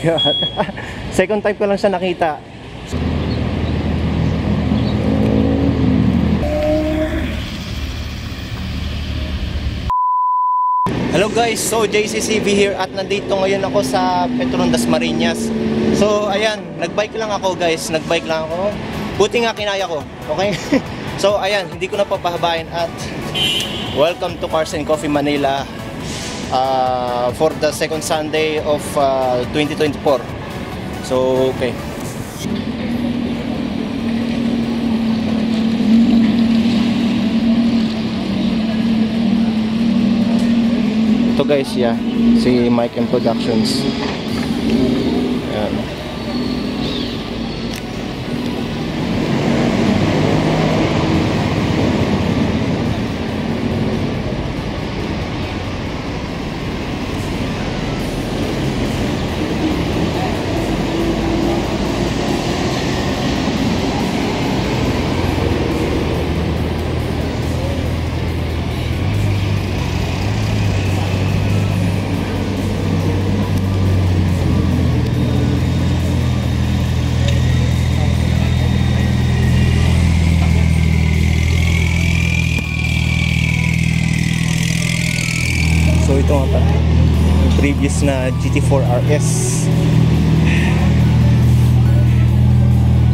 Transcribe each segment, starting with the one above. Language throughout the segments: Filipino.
God. Second time ko lang siya nakita. Hello guys, so JCCV here at nandito ngayon ako sa Petron Dasmariñas. So ayan, nagbike lang ako guys, buti nga kinaya ko, okay? So ayan, hindi ko na papahabain at welcome to Cars and Coffee Manila for the second Sunday of 2024. So okay. Ito guys, yeah, si Mike and Productions. Ayan. So ito nga pa, previous na GT4 RS.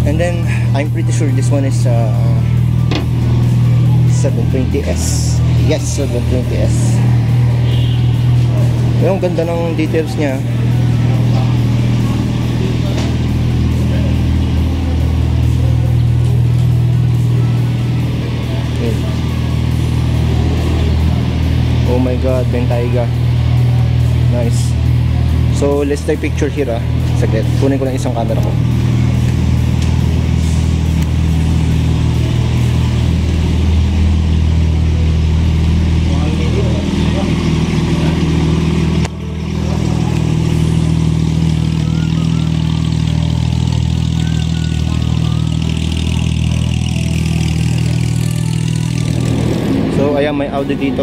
And then I'm pretty sure this one is 720S. Yes, 720S. Yung ganda ng details niya. Oh my god, Bentayga. Nice. So let's take picture here Saglit, kunin ko lang isang camera ko. So ayan, may Audi dito.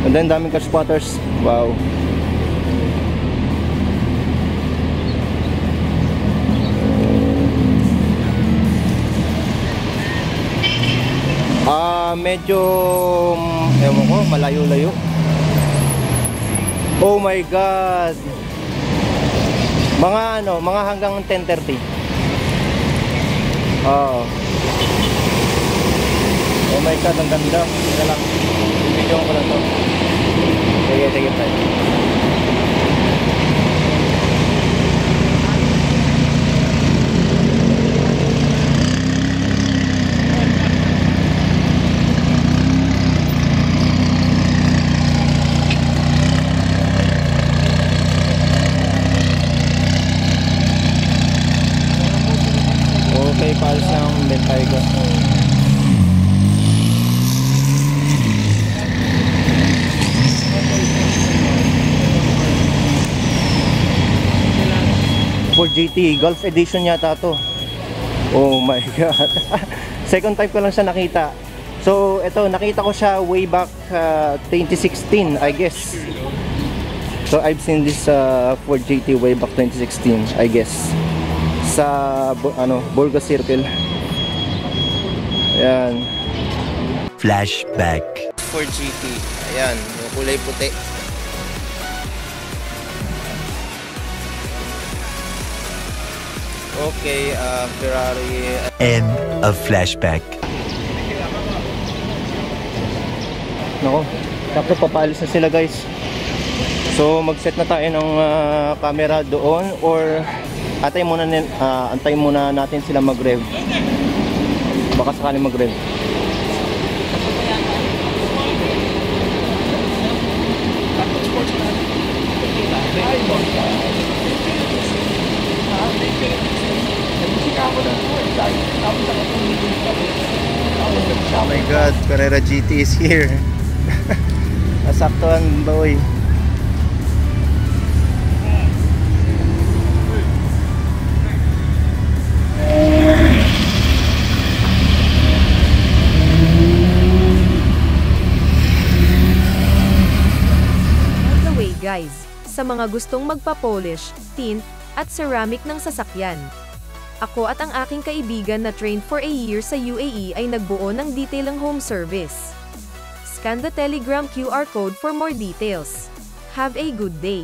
And then daming car spotters. Wow. Medyo ewan ko, malayo-layo. Oh my god. Mga hanggang 10:30. Oh my god, ang ganda. Teka lang, video ko lang to. Sige tayo. Okay, palis ng Bentayga. For GT Golf Edition yata to. Oh my god. Second time ko lang siya nakita. So ito, nakita ko siya way back 2016 I guess. So I've seen this Ford GT way back 2016 I guess, sa Bolga Circle. Ayan. Flashback. Ford GT. Ayan, yung kulay puti. Okay, Ferrari. End of flashback. Nako, tapos papalis na sila guys. So mag-set na tayo ng camera doon or antayin muna natin sila mag-rev. Baka sakali mag-rev. Oh my god, Carrera GT is here. Nasaktuhan ba oy? By the way guys, sa mga gustong magpa-polish, tint, at ceramic ng sasakyan. Ako at ang aking kaibigan na trained for a year sa UAE ay nagbuo ng detailing home service. Scan the Telegram QR code for more details. Have a good day.